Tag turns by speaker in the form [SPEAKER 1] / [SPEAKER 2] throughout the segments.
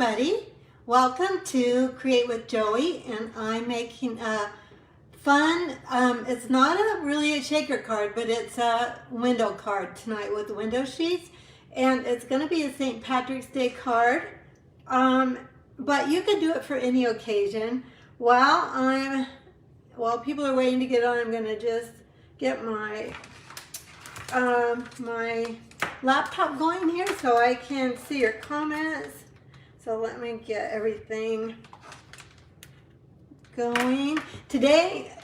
[SPEAKER 1] everybody. Welcome to Create with Joey, and I'm making a fun, it's not really a shaker card, but it's a window card tonight with the window sheets, and it's going to be a St. Patrick's Day card, but you can do it for any occasion. While people are waiting to get on, I'm going to just get my my laptop going here so I can see your comments. So let me get everything going. Today,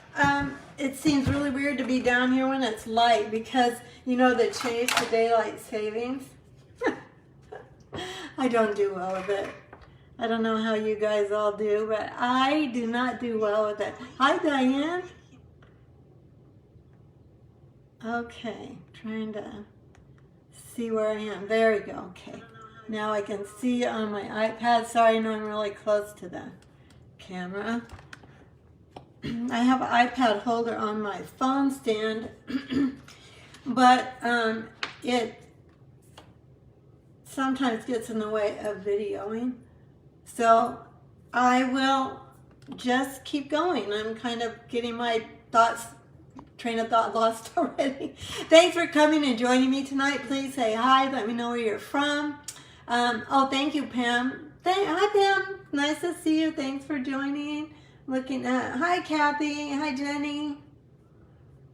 [SPEAKER 1] it seems really weird to be down here when it's light because, you know, they changed to daylight savings. I don't do well with it. I don't know how you guys all do, but I do not do well with it. Hi, Diane. Okay, trying to see where I am. There we go. Okay. Now I can see on my iPad. Sorry, I know I'm really close to the camera. I have an iPad holder on my phone stand, but it sometimes gets in the way of videoing. So I will just keep going. I'm kind of getting my train of thought lost already. Thanks for coming and joining me tonight. Please say hi. Let me know where you're from. Oh, thank you, Pam. Hi, Pam. Nice to see you. Thanks for joining. Hi, Kathy. Hi, Jenny.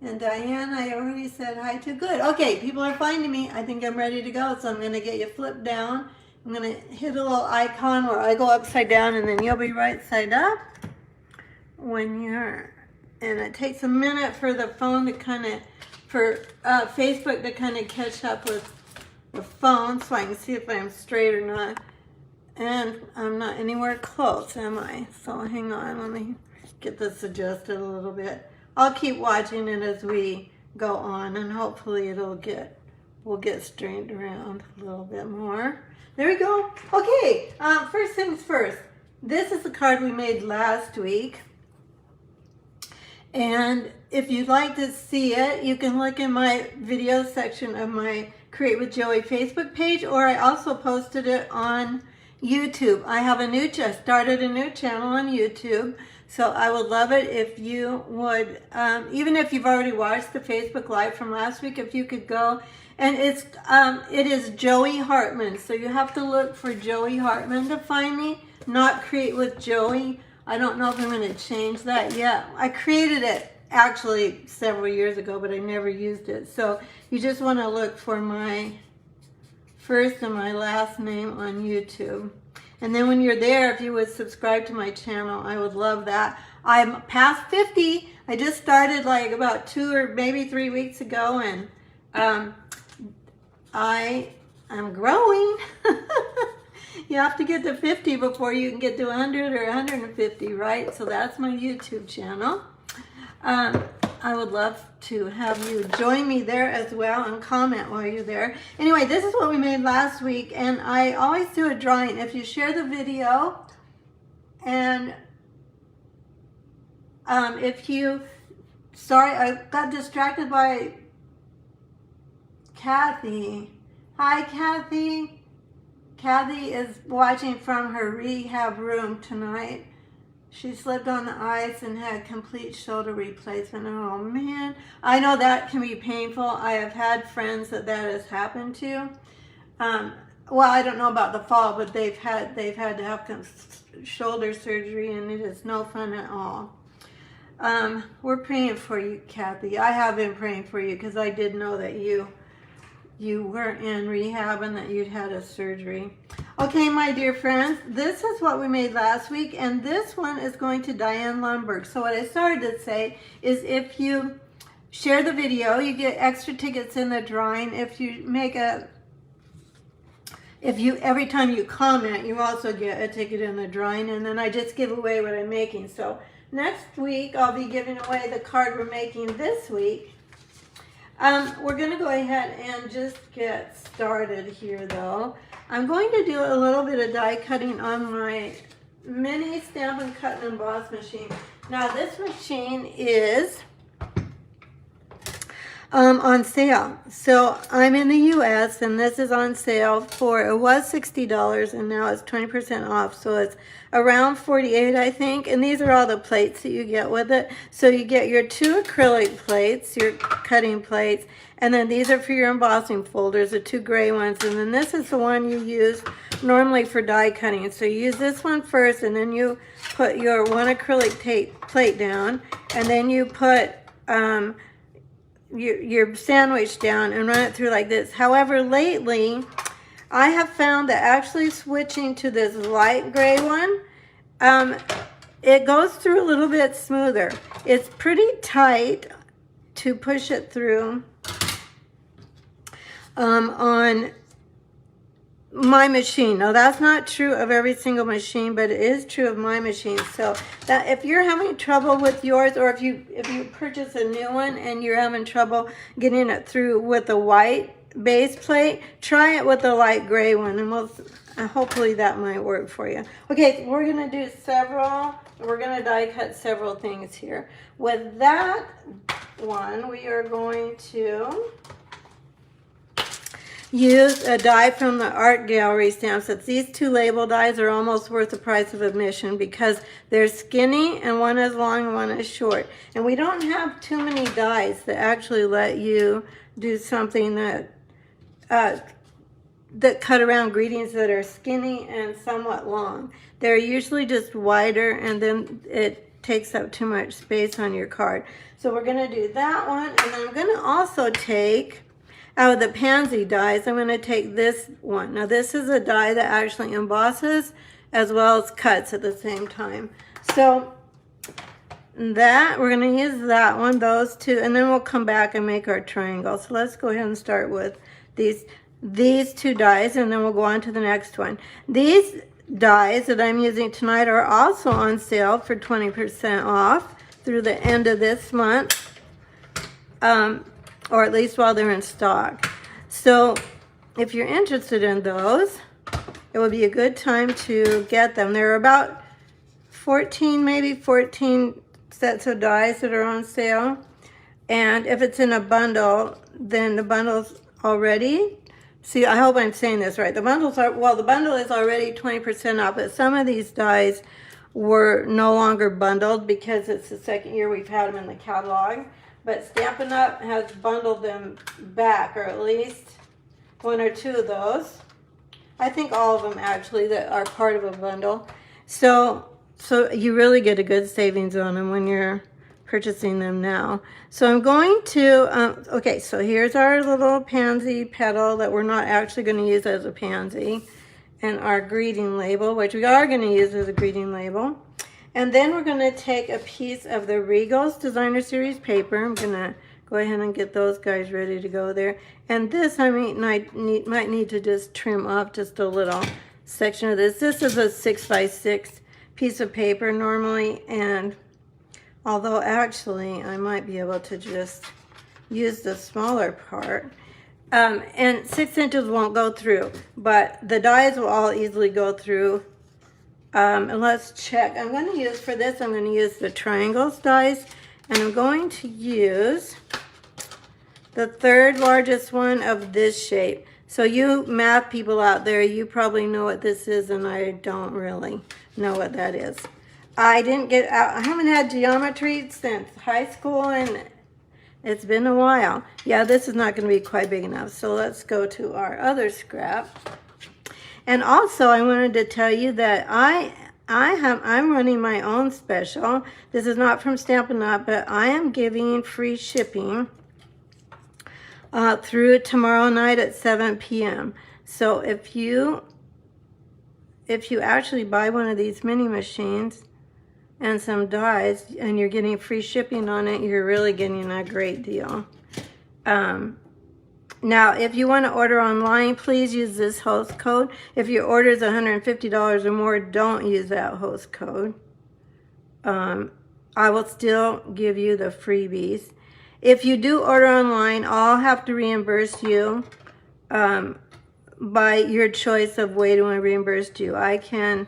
[SPEAKER 1] And Diane, I already said hi to. Good. Okay, people are finding me. I think I'm ready to go, so I'm going to get you flipped down. I'm going to hit a little icon where I go upside down, and then you'll be right side up when you're... And it takes a minute for the phone to kind of, Facebook to kind of catch up with the phone so I can see if I'm straight or not. And I'm not anywhere close, am I? So hang on, let me get this adjusted a little bit. I'll keep watching it as we go on, and hopefully we'll get straightened around a little bit more. There we go. Okay, first things first. This is the card we made last week. And if you'd like to see it, you can look in my video section of my Create with Joey Facebook page, or I also posted it on YouTube. I started a new channel on YouTube, so I would love it if you would, even if you've already watched the Facebook Live from last week, if you could go. And it is Joey Hartman, so you have to look for Joey Hartman to find me, not Create with Joey. I don't know if I'm going to change that yet. I created it actually several years ago, but I never used it. So you just want to look for my first and my last name on YouTube. And then when you're there, if you would subscribe to my channel, I would love that. I'm past 50. I just started like about 2 or maybe 3 weeks ago, and I am growing. You have to get to 50 before you can get to 100 or 150, right? So that's my YouTube channel. I would love to have you join me there as well and comment while you're there. Anyway, this is what we made last week, and I always do a drawing. If you share the video, and sorry, I got distracted by Kathy. Hi, Kathy. Kathy is watching from her rehab room tonight. She slipped on the ice and had complete shoulder replacement. Oh man, I know that can be painful. I have had friends that has happened to. Well, I don't know about the fall, but they've had to have shoulder surgery, and it is no fun at all. We're praying for you, Kathy. I have been praying for you because I did know that you were in rehab and that you'd had a surgery. Okay, my dear friends, this is what we made last week, and this one is going to Diane Lundberg. So what I started to say is if you share the video, you get extra tickets in the drawing. Every time you comment, you also get a ticket in the drawing, and then I just give away what I'm making. So next week, I'll be giving away the card we're making this week. We're going to go ahead and just get started here, though. I'm going to do a little bit of die cutting on my mini Stamp and Cut and Emboss machine. Now, this machine is on sale. So I'm in the US and this is on sale for, it was $60 and now it's 20% off. So it's around $48, I think. And these are all the plates that you get with it. So you get your 2 acrylic plates, your cutting plates, and then these are for your embossing folders, the 2 gray ones. And then this is the one you use normally for die cutting. So you use this one first and then you put your 1 acrylic plate down and then you put your sandwich down and run it through like this. However, lately I have found that actually switching to this light gray one, it goes through a little bit smoother. It's pretty tight to push it through on my machine. Now that's not true of every single machine, but it is true of my machine. So that if you're having trouble with yours, or if you purchase a new one and you're having trouble getting it through with a white base plate, try it with the light gray one, and hopefully that might work for you. Okay, we're gonna do we're gonna die cut several things here. With that one, we are going to use a die from the art gallery stamp sets. These 2 label dies are almost worth the price of admission because they're skinny and one is long and one is short. And we don't have too many dies that actually let you do something that cut around greetings that are skinny and somewhat long. They're usually just wider and then it takes up too much space on your card. So we're gonna do that one, and I'm gonna also take, out of the pansy dies, I'm going to take this one. Now this is a die that actually embosses as well as cuts at the same time. So that, we're going to use that one, those 2, and then we'll come back and make our triangle. So let's go ahead and start with these 2 dies, and then we'll go on to the next one. These dies that I'm using tonight are also on sale for 20% off through the end of this month. Or at least while they're in stock. So if you're interested in those, it would be a good time to get them. There are about 14 sets of dies that are on sale. And if it's in a bundle, then the bundle's already, see, I hope I'm saying this right. The bundle is already 20% off, but some of these dies were no longer bundled because it's the second year we've had them in the catalog. But Stampin' Up! Has bundled them back, or at least 1 or 2 of those. I think all of them actually that are part of a bundle. So you really get a good savings on them when you're purchasing them now. So I'm going to, okay, so here's our little pansy petal that we're not actually going to use as a pansy. And our greeting label, which we are going to use as a greeting label. And then we're going to take a piece of the Regal's Designer Series paper. I'm going to go ahead and get those guys ready to go there. And this, I might need to just trim off just a little section of this. This is a 6x6 piece of paper normally, and although actually I might be able to just use the smaller part. And 6 inches won't go through, but the dies will all easily go through. And let's check. I'm going to use, for this, I'm going to use the triangles dies, and I'm going to use the 3rd largest one of this shape. So you math people out there, you probably know what this is, and I don't really know what that is. I haven't had geometry since high school, and it's been a while. Yeah, this is not going to be quite big enough. So let's go to our other scrap. And also, I wanted to tell you that I'm running my own special. This is not from Stampin' Up!, but I am giving free shipping through tomorrow night at 7 p.m. So if you actually buy one of these mini machines and some dies, and you're getting free shipping on it, you're really getting a great deal. Now, if you want to order online, please use this host code. If your order is $150 or more, don't use that host code. I will still give you the freebies. If you do order online, I'll have to reimburse you by your choice of way to reimburse you. I can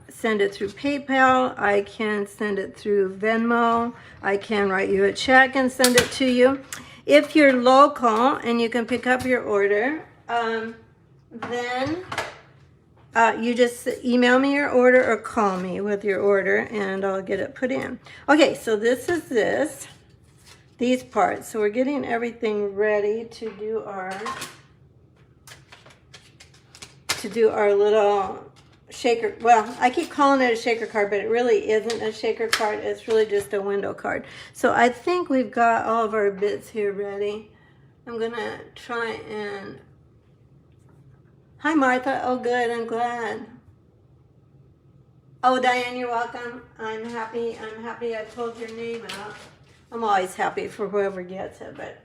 [SPEAKER 1] send it through PayPal. I can send it through Venmo. I can write you a check and send it to you. if you're local and you can pick up your order, then you just email me your order or call me with your order and I'll get it put in. Okay, so this is these parts. So we're getting everything ready to do our little shaker. Well, I keep calling it a shaker card, but it really isn't a shaker card. It's really just a window card. So I think we've got all of our bits here ready. I'm gonna try and... Hi, Martha. Oh, good. I'm glad. Oh, Diane, you're welcome. I'm happy I pulled your name out. I'm always happy for whoever gets it, but...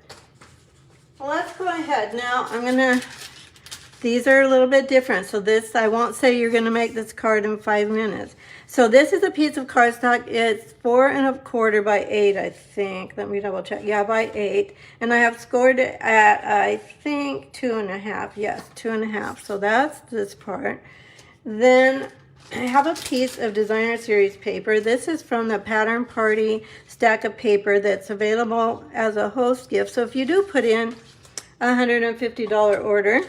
[SPEAKER 1] Well, let's go ahead. Now, I'm gonna... These are a little bit different. So this, I won't say you're gonna make this card in 5 minutes. So this is a piece of cardstock. It's 4 1/4 by 8, I think. Let me double check. Yeah, by 8. And I have scored it at, I think, 2 1/2. Yes, 2 1/2. So that's this part. Then I have a piece of designer series paper. This is from the Pattern Party stack of paper that's available as a host gift. So if you do put in a $150 order,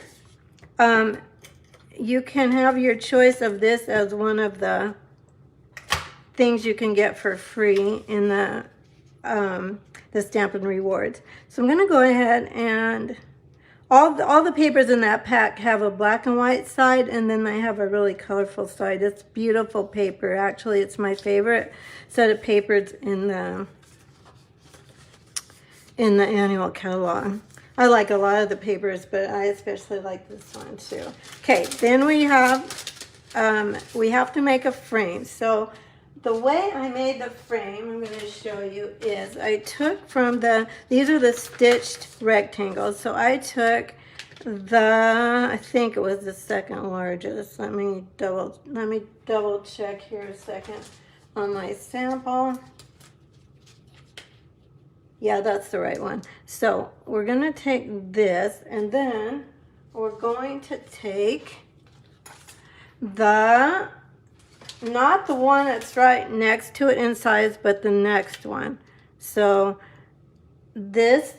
[SPEAKER 1] you can have your choice of this as one of the things you can get for free in the Stampin' Rewards. So I'm going to go ahead and all the papers in that pack have a black and white side, and then they have a really colorful side. It's beautiful paper. Actually, it's my favorite set of papers in the annual catalog. I like a lot of the papers, but I especially like this one too. Okay, then we have to make a frame. So the way I made the frame, I'm going to show you, is I took from these are the stitched rectangles. So I took I think it was the second largest. Let me double check here a second on my sample. Yeah, that's the right one. So we're going to take this, and then we're going to take not the one that's right next to it in size, but the next one. So this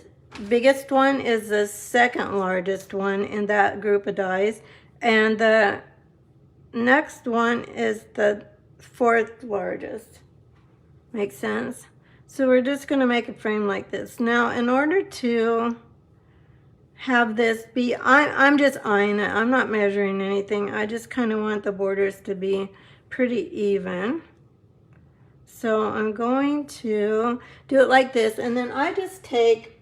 [SPEAKER 1] biggest one is the second largest one in that group of dies, and the next one is the 4th largest. Make sense? So we're just going to make a frame like this. Now, in order to have this be, I'm just eyeing it. I'm not measuring anything. I just kind of want the borders to be pretty even. So I'm going to do it like this. And then I just take,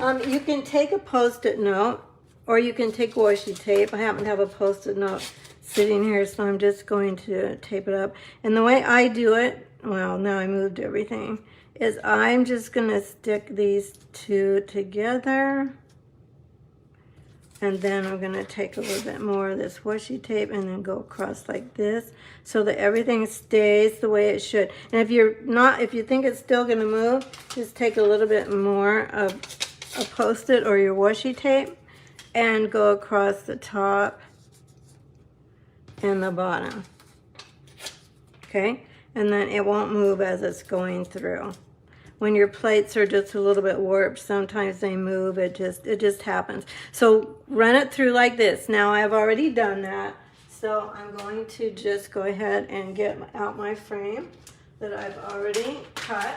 [SPEAKER 1] you can take a Post-it note, or you can take washi tape. I happen to have a Post-it note sitting here, so I'm just going to tape it up. And the way I do it, well, now I moved everything, is I'm just going to stick these two together. And then I'm going to take a little bit more of this washi tape and then go across like this so that everything stays the way it should. And if you think it's still going to move, just take a little bit more of a Post-it or your washi tape and go across the top and the bottom. Okay? And then it won't move as it's going through. When your plates are just a little bit warped, sometimes they move. It just happens. So run it through like this. Now I've already done that, so I'm going to just go ahead and get out my frame that I've already cut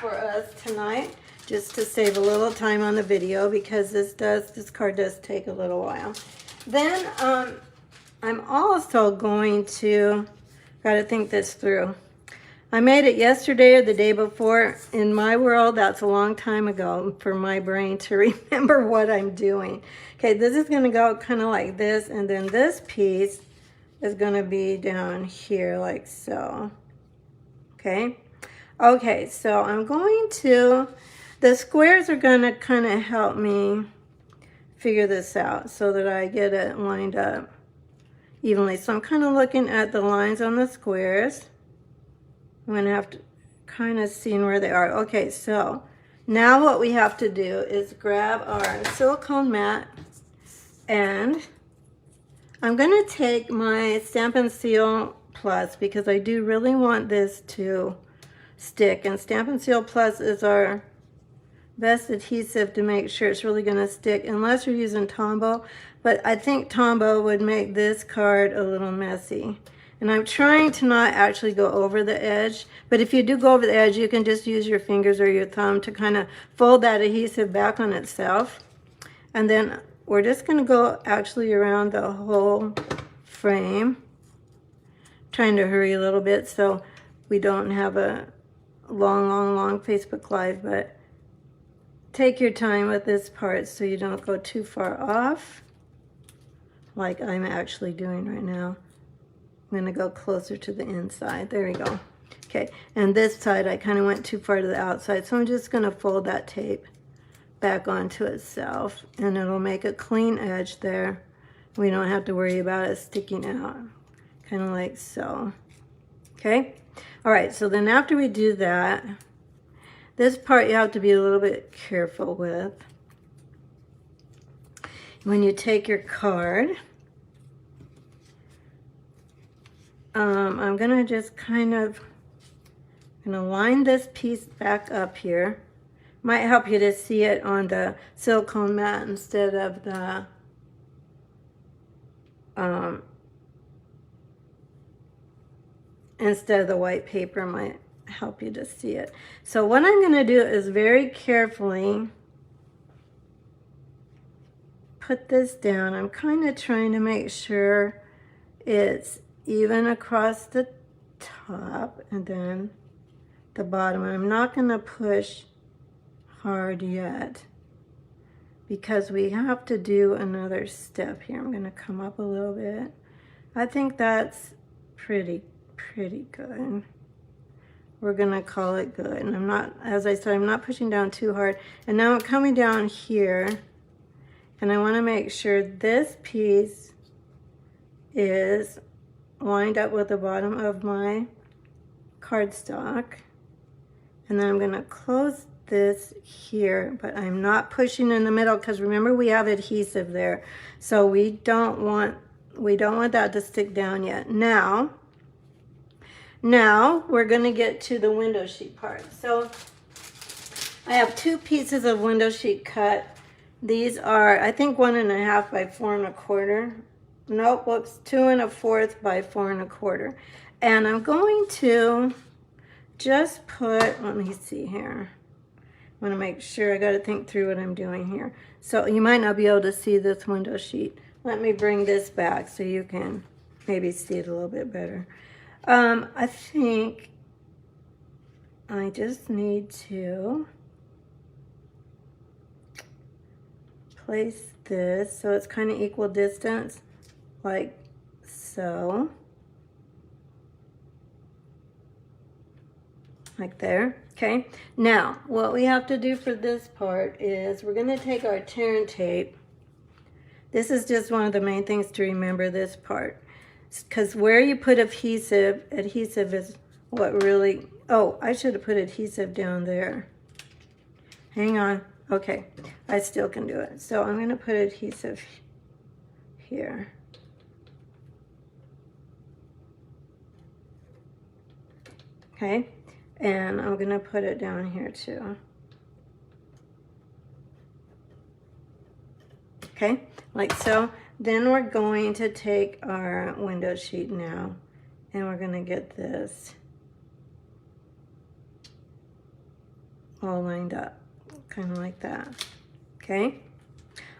[SPEAKER 1] for us tonight, just to save a little time on the video, because this card does take a little while. Then I'm also going to, gotta think this through. I made it yesterday or the day before. In my world, that's a long time ago for my brain to remember what I'm doing. Okay, this is going to go kind of like this, and then this piece is going to be down here like so. Okay? Okay, so I'm going to, the squares are going to kind of help me figure this out so that I get it lined up evenly. So I'm kind of looking at the lines on the squares. I'm going to have to kind of see where they are. Okay, so now what we have to do is grab our silicone mat, and I'm going to take my Stampin' Seal Plus, because I do really want this to stick. And Stampin' Seal Plus is our best adhesive to make sure it's really going to stick, unless you're using Tombow. But I think Tombow would make this card a little messy. And I'm trying to not actually go over the edge, but if you do go over the edge, you can just use your fingers or your thumb to kind of fold that adhesive back on itself. And then we're just going to go actually around the whole frame. Trying to hurry a little bit so we don't have a long Facebook Live, but take your time with this part so you don't go too far off, like I'm actually doing right now. I'm going to go closer to the inside. There we go. Okay, and this side I kind of went too far to the outside, so I'm just going to fold that tape back onto itself, and it'll make a clean edge there. We don't have to worry about it sticking out, kind of like so. Okay, all right, so then after we do that, this part you have to be a little bit careful with. When you take your card, I'm gonna just kind of line this piece back up here. Might help you to see it on the silicone mat instead of the white paper. Might help you to see it. So what I'm going to do is very carefully put this down. I'm kind of trying to make sure it's even across the top and then the bottom. I'm not going to push hard yet because we have to do another step here. I'm going to come up a little bit. I think that's pretty good. We're going to call it good. And I'm not, as I said, I'm not pushing down too hard. And now I'm coming down here, and I want to make sure this piece is lined up with the bottom of my cardstock. And then I'm going to close this here, but I'm not pushing in the middle because remember we have adhesive there. So we don't want that to stick down yet. Now we're going to get to the window sheet part. So I have 2 pieces of window sheet cut. These are, I think, 1.5 by 4 1/4. Nope, whoops, 2 1/4 by 4 1/4. And I'm going to just put, let me see here. I want to make sure, I got to think through what I'm doing here. So you might not be able to see this window sheet. Let me bring this back so you can maybe see it a little bit better. I think I just need to place this so it's kind of equal distance, like so. Like there. Okay, now what we have to do for this part is we're going to take our tear and tape. This is just one of the main things to remember, this part, because where you put adhesive is what really, oh, I should have put adhesive down there. Hang on. Okay, I still can do it. So I'm going to put adhesive here. Okay. And I'm going to put it down here too. Okay, like so. Then we're going to take our window sheet now, and we're going to get this all lined up, kind of like that. Okay.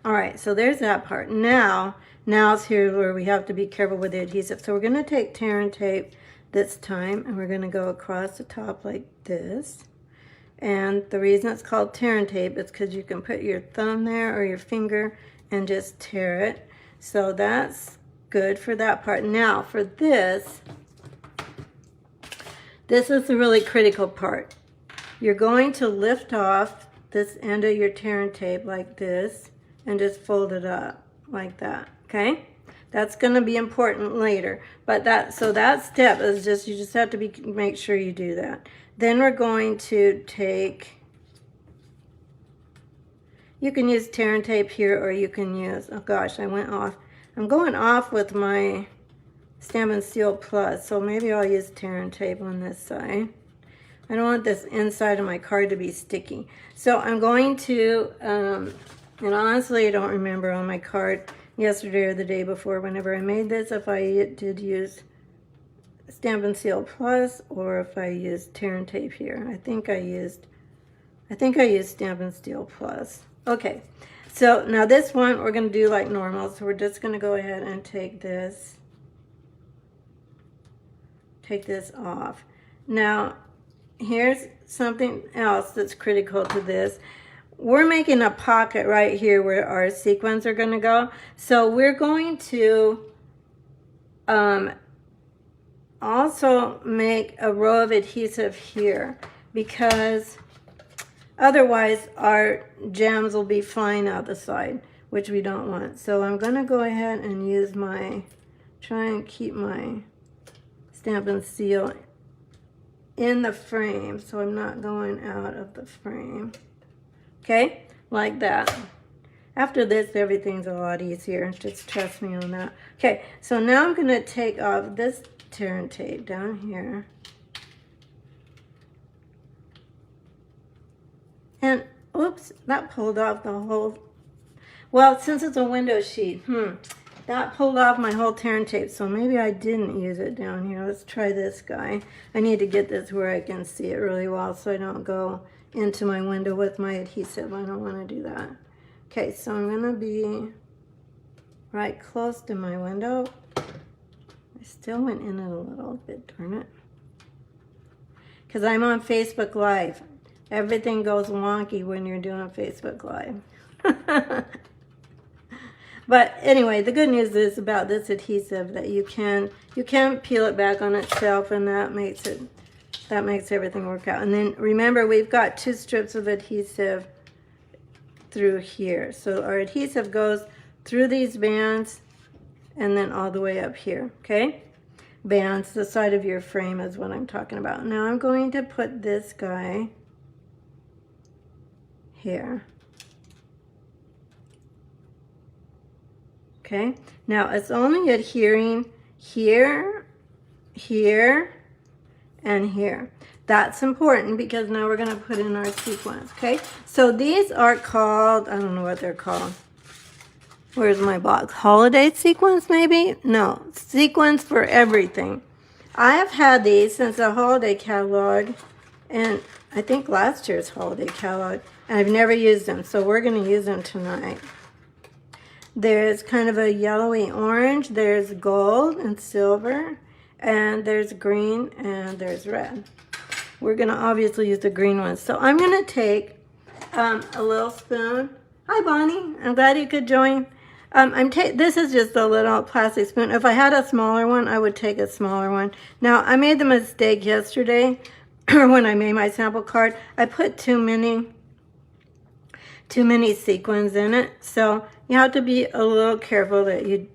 [SPEAKER 1] All right, so there's that part. Now it's here where we have to be careful with the adhesive. So we're going to take tear and tape this time, and we're going to go across the top like this. And the reason it's called tear and tape is because you can put your thumb there or your finger and just tear it. So that's good for that part. Now for this is the really critical part. You're going to lift off this end of your tear and tape like this and just fold it up like that, okay? That's going to be important later, but that step is just, you just have to make sure you do that. Then we're going to take, you can use tear and tape here, or you can use, oh gosh, I went off. I'm going off with my Stamp and Seal Plus, so maybe I'll use tear and tape on this side. I don't want this inside of my card to be sticky. So I'm going to, and honestly I don't remember on my card yesterday or the day before whenever I made this if I did use Stampin' Seal Plus or if I used tear and tape here. I think I used Stampin' Seal Plus. Okay, so now this one we're going to do like normal. So we're just going to go ahead and take this off. Now here's something else that's critical to this. We're making a pocket right here where our sequins are going to go. So we're going to also make a row of adhesive here because otherwise our gems will be flying out the side, which we don't want. So I'm going to go ahead and use try and keep my Stampin' Seal in the frame so I'm not going out of the frame. Okay, like that. After this, everything's a lot easier. Just trust me on that. Okay, so now I'm going to take off this tear and tape down here. And, oops, that pulled off the whole, well, since it's a window sheet, that pulled off my whole tear and tape, so maybe I didn't use it down here. Let's try this guy. I need to get this where I can see it really well so I don't go into my window with my adhesive. I don't want to do that. Okay, so I'm going to be right close to my window. I still went in it a little bit, darn it. Because I'm on Facebook Live. Everything goes wonky when you're doing Facebook Live. But anyway, the good news is about this adhesive that you can peel it back on itself, and that makes everything work out. And then remember, we've got 2 strips of adhesive through here. So our adhesive goes through these bands and then all the way up here, okay? Bands, the side of your frame is what I'm talking about. Now I'm going to put this guy here. Okay, now it's only adhering here, here, and here. That's important because now we're going to put in our sequins, okay? So these are called, I don't know what they're called. Where's my box? Holiday sequins, maybe? No, sequins for everything. I have had these since the holiday catalog, and I think last year's holiday catalog, and I've never used them, so we're going to use them tonight. There's kind of a yellowy orange, there's gold and silver, and there's green, and there's red. We're going to obviously use the green ones. So I'm going to take a little spoon. Hi, Bonnie. I'm glad you could join. This is just a little plastic spoon. If I had a smaller one, I would take a smaller one. Now, I made the mistake yesterday when I made my sample card. I put too many sequins in it. So you have to be a little careful that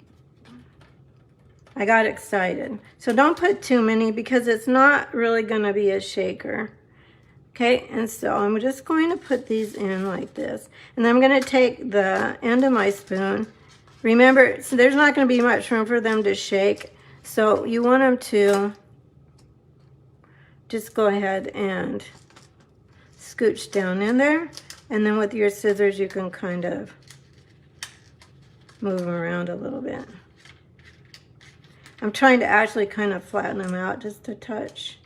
[SPEAKER 1] I got excited. So don't put too many because it's not really going to be a shaker. Okay, and so I'm just going to put these in like this. And then I'm going to take the end of my spoon. Remember, so there's not going to be much room for them to shake. So you want them to just go ahead and scooch down in there. And then with your scissors, you can kind of move them around a little bit. I'm trying to actually kind of flatten them out just a touch.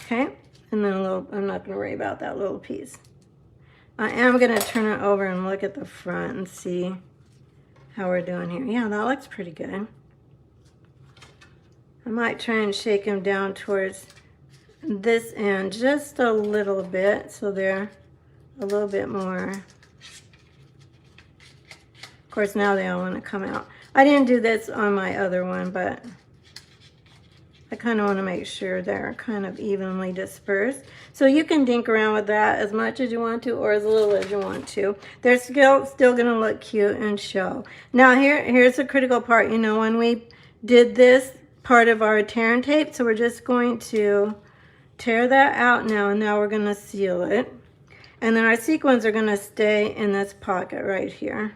[SPEAKER 1] Okay, and then I'm not going to worry about that little piece. I am going to turn it over and look at the front and see how we're doing here. Yeah, that looks pretty good. I might try and shake them down towards this end just a little bit so they're a little bit more. Of course, now they all want to come out. I didn't do this on my other one, but I kind of want to make sure they're kind of evenly dispersed. So you can dink around with that as much as you want to or as little as you want to. They're still going to look cute and show. Now here's the critical part. You know, when we did this part of our tear and tape, so we're just going to tear that out now, and now we're going to seal it. And then our sequins are going to stay in this pocket right here.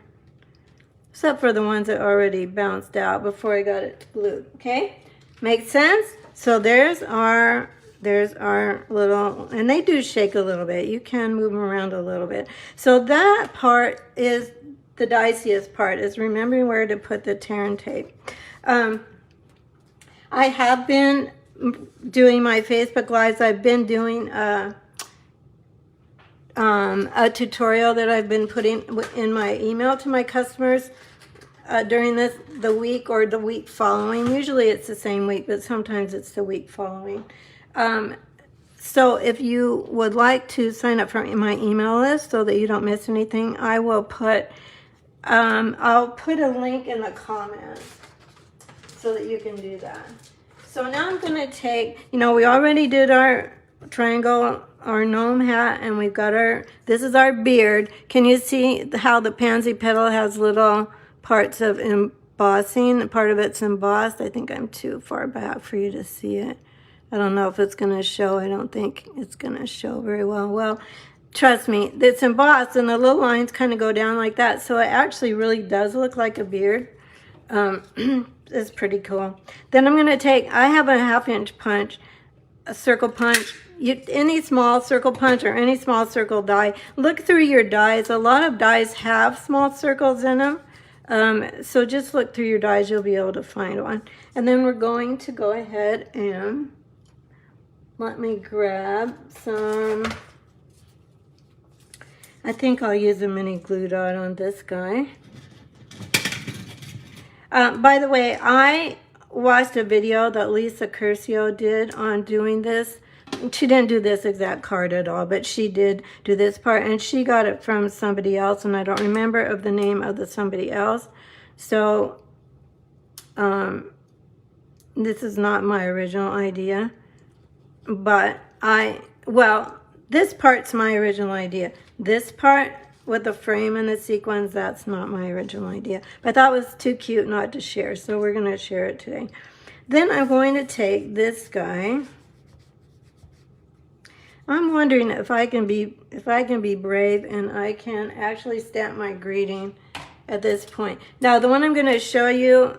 [SPEAKER 1] Except for the ones that already bounced out before I got it glued, okay? Makes sense? So there's our little, and they do shake a little bit. You can move them around a little bit. So that part is the diciest part, is remembering where to put the tear and tape. I have been doing my Facebook Lives. I've been doing a tutorial that I've been putting in my email to my customers during the week or the week following. Usually it's the same week, but sometimes it's the week following. So if you would like to sign up for my email list so that you don't miss anything, I will put, I'll put a link in the comments so that you can do that. So now I'm going to take, we already did our triangle, our gnome hat, and we've got this is our beard. Can you see how the pansy petal has little parts of embossing? Part of it's embossed. I think I'm too far back for you to see it. I don't know if it's going to show. I don't think it's going to show very well. Well, trust me, it's embossed and the little lines kind of go down like that. So it actually really does look like a beard. It's pretty cool. Then I'm going to take, I have a 1/2-inch punch, a circle punch. Any small circle punch or any small circle die. Look through your dies. A lot of dies have small circles in them. So just look through your dies. You'll be able to find one. And then we're going to go ahead and let me grab some. I think I'll use a mini glue dot on this guy. By the way, I watched a video that Lisa Curcio did on doing this. She didn't do this exact card at all, but she did do this part, and she got it from somebody else, and I don't remember of the name of the somebody else. So this is not my original idea, but this part's my original idea. This part with the frame and the sequins, that's not my original idea. But I thought it was too cute not to share, so we're going to share it today. Then I'm going to take this guy. I'm wondering if I can be brave and I can actually stamp my greeting at this point. Now, the one I'm going to show you,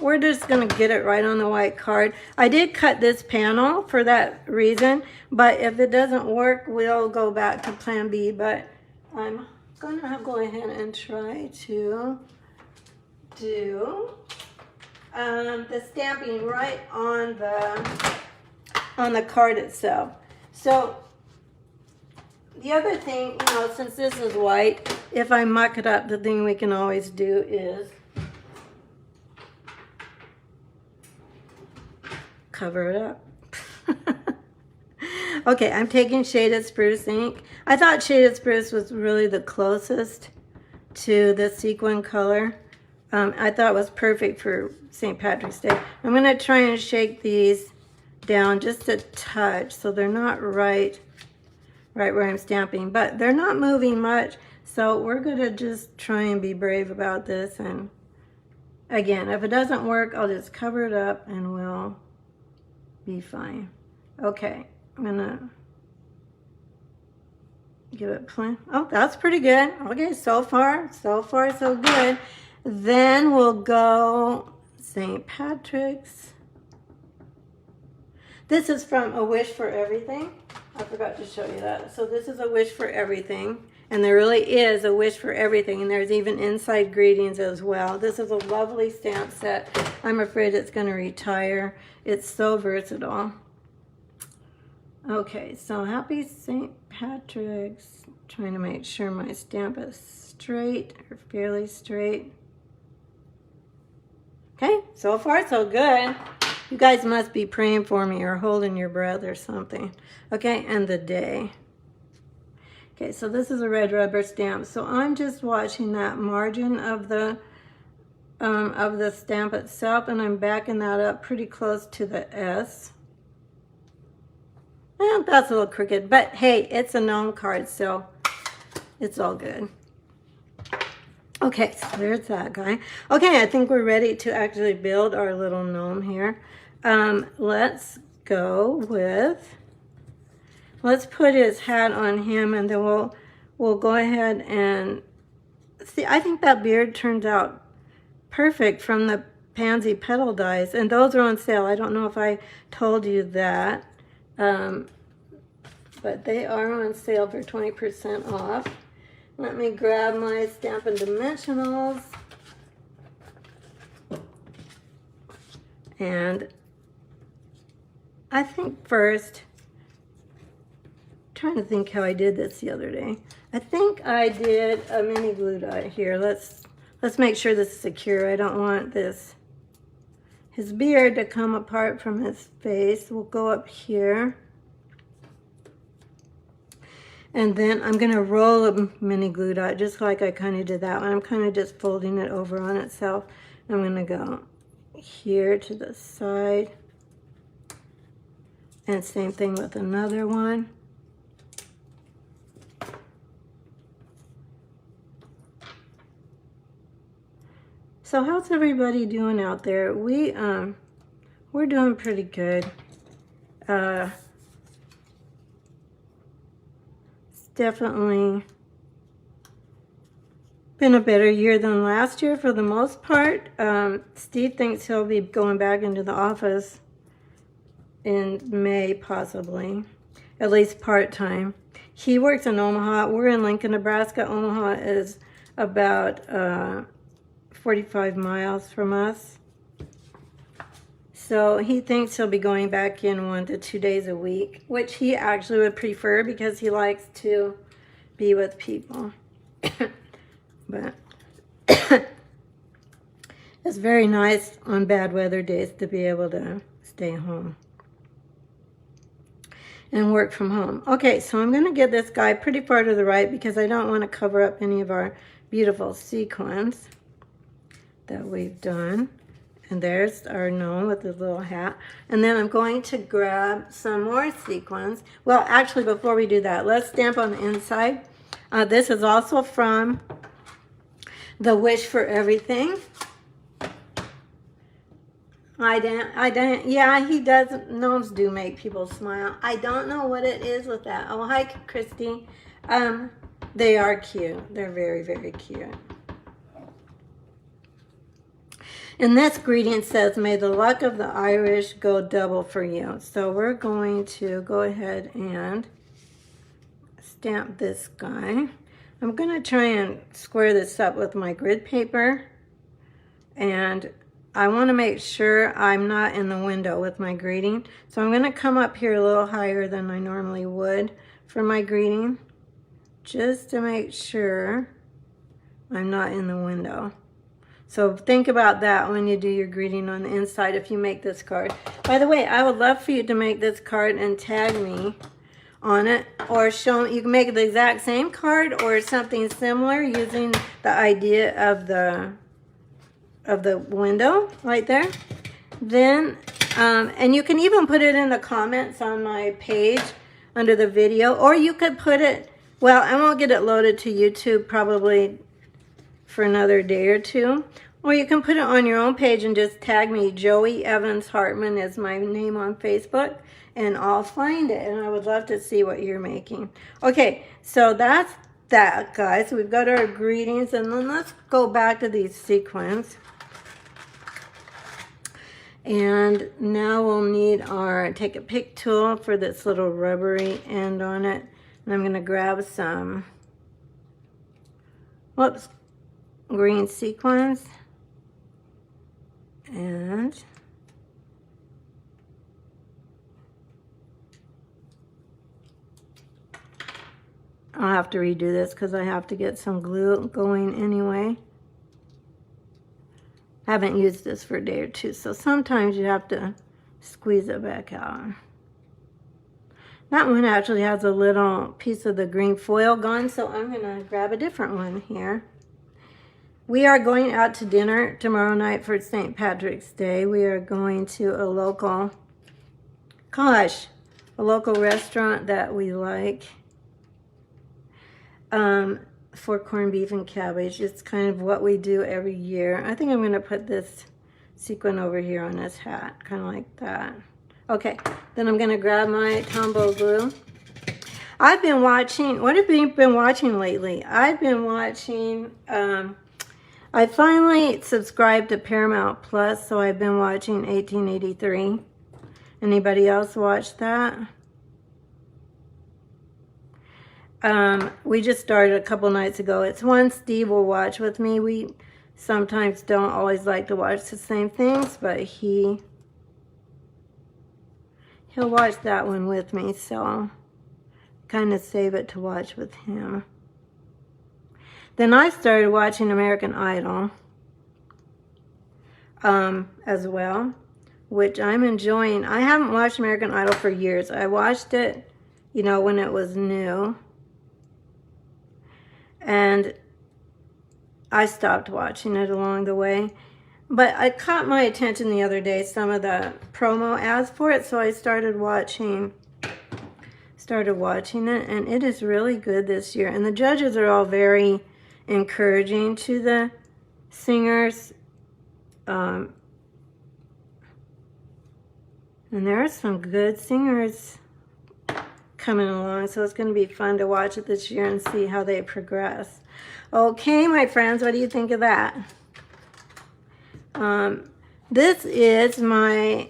[SPEAKER 1] we're just going to get it right on the white card. I did cut this panel for that reason, but if it doesn't work, we'll go back to plan B. But I'm going to go ahead and try to do the stamping right on the card itself. So the other thing, since this is white, if I muck it up, the thing we can always do is cover it up. Okay, I'm taking Shaded Spruce ink. I thought Shaded Spruce was really the closest to the sequin color. I thought it was perfect for St. Patrick's Day. I'm going to try and shake these down just a touch so they're not right where I'm stamping, but they're not moving much. So we're going to just try and be brave about this. And again, if it doesn't work, I'll just cover it up and we'll be fine. Okay, I'm gonna give it plenty. Oh, that's pretty good. Okay, so far so good. Then we'll go St. Patrick's. This is from A Wish for Everything. I forgot to show you that. So this is A Wish for Everything. And there really is a wish for everything. And there's even inside greetings as well. This is a lovely stamp set. I'm afraid it's going to retire. It's so versatile. Okay, so happy St. Patrick's. Trying to make sure my stamp is straight or fairly straight. Okay, so far so good. You guys must be praying for me or holding your breath or something. Okay, and the day. Okay, so this is a red rubber stamp. So I'm just watching that margin of the stamp itself, and I'm backing that up pretty close to the S. Well, that's a little crooked, but hey, it's a gnome card, so it's all good. Okay, so there's that guy. Okay, I think we're ready to actually build our little gnome here. Let's go with, let's put his hat on him, and then we'll go ahead and see. I think that beard turns out perfect from the pansy petal dies, and those are on sale. I don't know if I told you that, but they are on sale for 20% off. Let me grab my Stampin' Dimensionals. And I think first, I'm trying to think how I did this the other day. I think I did a mini glue dot here. Let's make sure this is secure. I don't want his beard to come apart from his face. We'll go up here. And then I'm going to roll a mini glue dot just like I kind of did that one. I'm kind of just folding it over on itself. I'm going to go here to the side. And same thing with another one. So how's everybody doing out there? We're doing pretty good. It's definitely been a better year than last year for the most part. Steve thinks he'll be going back into the office in May, possibly, at least part-time. He works in Omaha. We're in Lincoln, Nebraska. Omaha is about 45 miles from us. So he thinks he'll be going back in 1 to 2 days a week, which he actually would prefer because he likes to be with people. But it's very nice on bad weather days to be able to stay home and work from home. Okay, so I'm going to get this guy pretty far to the right because I don't want to cover up any of our beautiful sequins that we've done. And there's our gnome with his little hat. And then I'm going to grab some more sequins. Well, actually, before we do that, let's stamp on the inside. This is also from the Wish for Everything. Yeah, he does. Gnomes do make people smile. I don't know what it is with that. Oh, hi, Christy. They are cute. They're very, very cute. And this greeting says, may the luck of the Irish go double for you. So we're going to go ahead and stamp this guy. I'm going to try and square this up with my grid paper. And I want to make sure I'm not in the window with my greeting. So I'm going to come up here a little higher than I normally would for my greeting, just to make sure I'm not in the window. So think about that when you do your greeting on the inside if you make this card. By the way, I would love for you to make this card and tag me on it, or show. You can make the exact same card or something similar using the idea of the window right there. Then, and you can even put it in the comments on my page under the video, or you could put it, well, I won't get it loaded to YouTube probably for another day or two. Or you can put it on your own page and just tag me. Joey Evans Hartman is my name on Facebook, and I'll find it. And I would love to see what you're making. Okay, so that's that, guys. We've got our greetings, and then let's go back to these sequins. And now we'll need our take a pick tool for this little rubbery end on it. And I'm going to grab some, whoops, green sequins, and I'll have to redo this because I have to get some glue going anyway. I haven't used this for a day or two, so sometimes you have to squeeze it back out. That one actually has a little piece of the green foil gone, so I'm going to grab a different one here. We are going out to dinner tomorrow night for St. Patrick's Day. We are going to a local, a local restaurant that we like for corned beef and cabbage. It's kind of what we do every year. I think I'm going to put this sequin over here on his hat, kind of like that. Okay, then I'm going to grab my Tombow glue. I've been watching, what have you been watching lately? I've been watching I finally subscribed to Paramount Plus, so I've been watching 1883. Anybody else watch that? We just started a couple nights ago. It's one Steve will watch with me. We sometimes don't always like to watch the same things, but he'll watch that one with me, so kind of save it to watch with him. Then I started watching American Idol as well, which I'm enjoying. I haven't watched American Idol for years. I watched it, you know, when it was new. And I stopped watching it along the way. But it caught my attention the other day, some of the promo ads for it, so I started watching it, and it is really good this year. And the judges are all very encouraging to the singers. And there are some good singers coming along, so it's going to be fun to watch it this year and see how they progress. Okay, my friends, what do you think of that? This is my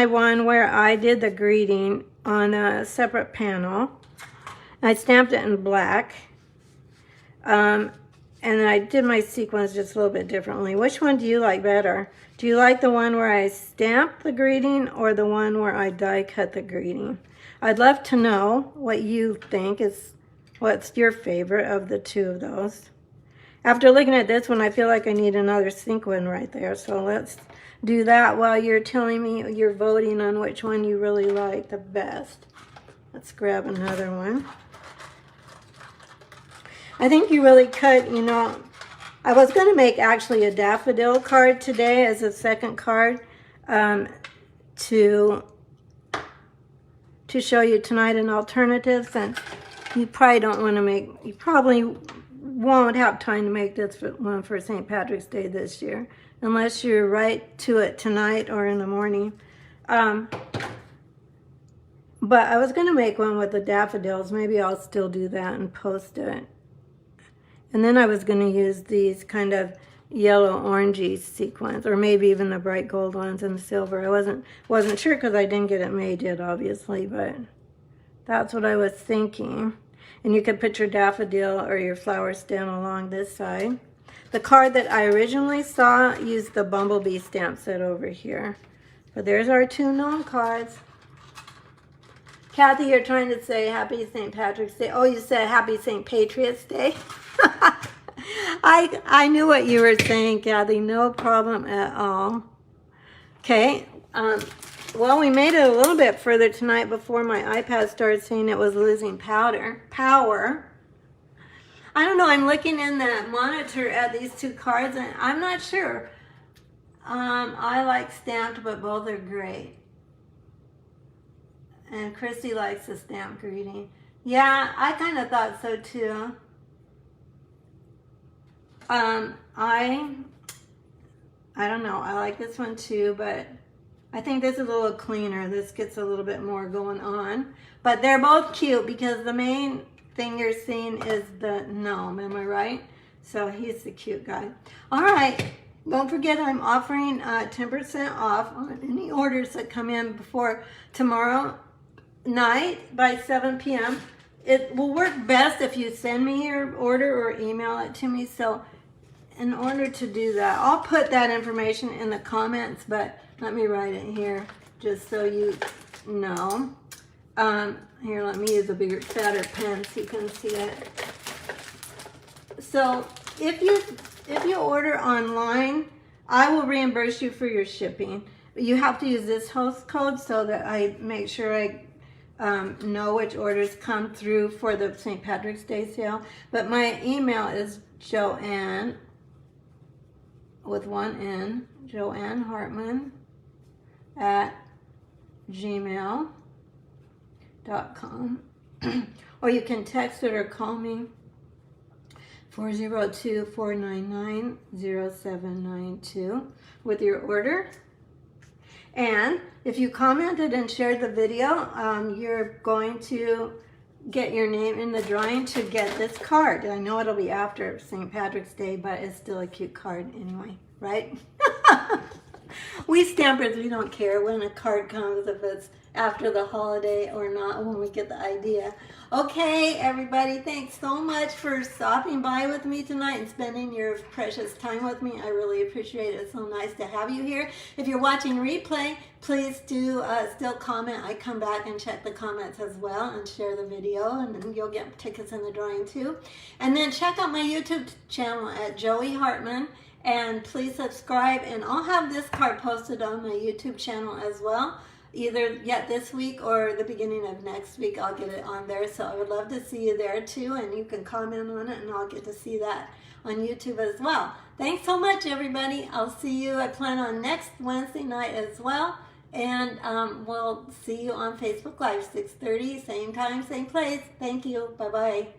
[SPEAKER 1] one where I did the greeting on a separate panel. I stamped it in black. And I did my sequins just a little bit differently. Which one do you like better? Do you like the one where I stamped the greeting or the one where I die cut the greeting? I'd love to know what you think is, what's your favorite of the two of those. After looking at this one, I feel like I need another sequin right there. So let's do that while you're telling me you're voting on which one you really like the best. Let's grab another one. I think you really cut, you know, I was going to make actually a daffodil card today as a second card to show you tonight an alternative, and you probably don't want to make, you probably won't have time to make this one for St. Patrick's Day this year, unless you're right to it tonight or in the morning. But I was going to make one with the daffodils. Maybe I'll still do that and post it. And then I was going to use these kind of yellow orangey sequins, or maybe even the bright gold ones and silver. I wasn't sure because I didn't get it made yet, obviously, but that's what I was thinking. And you could put your daffodil or your flower stem along this side. The card that I originally saw used the bumblebee stamp set over here. But there's our two gnome cards. Kathy, you're trying to say Happy St. Patrick's Day. Oh, you said Happy St. Patriots Day? I knew what you were saying, Kathy. No problem at all. Okay. Well, we made it a little bit further tonight before my iPad started saying it was losing power. I don't know. I'm looking in the monitor at these two cards, and I'm not sure. I like stamped, but both are great. And Christy likes the stamp greeting. Yeah, I kind of thought so too. I don't know. I like this one too, but I think this is a little cleaner. This gets a little bit more going on. But they're both cute because the main thing you're seeing is the gnome. Am I right? So he's the cute guy. All right. Don't forget I'm offering 10% off on any orders that come in before tomorrow night by 7 p.m. It will work best if you send me your order or email it to me. So in order to do that, I'll put that information in the comments, but let me write it here just so you know. Here, let me use a bigger, fatter pen so you can see it. So if you order online, I will reimburse you for your shipping. You have to use this host code so that I make sure I know which orders come through for the St. Patrick's Day sale. But my email is Joanne, with one N, Joanne Hartman at gmail.com. Or you can text it or call me 402-499-0792 with your order. And if you commented and shared the video, you're going to get your name in the drawing to get this card. I know it'll be after St. Patrick's Day, but it's still a cute card anyway, right? We stampers, we don't care when a card comes, if it's after the holiday or not, when we get the idea. Okay, everybody, thanks so much for stopping by with me tonight and spending your precious time with me. I really appreciate it. It's so nice to have you here. If you're watching replay, please do still comment. I come back and check the comments as well and share the video, and then you'll get tickets in the drawing too. And then check out my YouTube channel at Joey Hartman. And please subscribe, and I'll have this card posted on my YouTube channel as well. Either yet this week or the beginning of next week, I'll get it on there. So I would love to see you there too, and you can comment on it, and I'll get to see that on YouTube as well. Thanks so much, everybody. I'll see you, I plan on next Wednesday night as well. And we'll see you on Facebook Live, 6:30, same time, same place. Thank you. Bye-bye.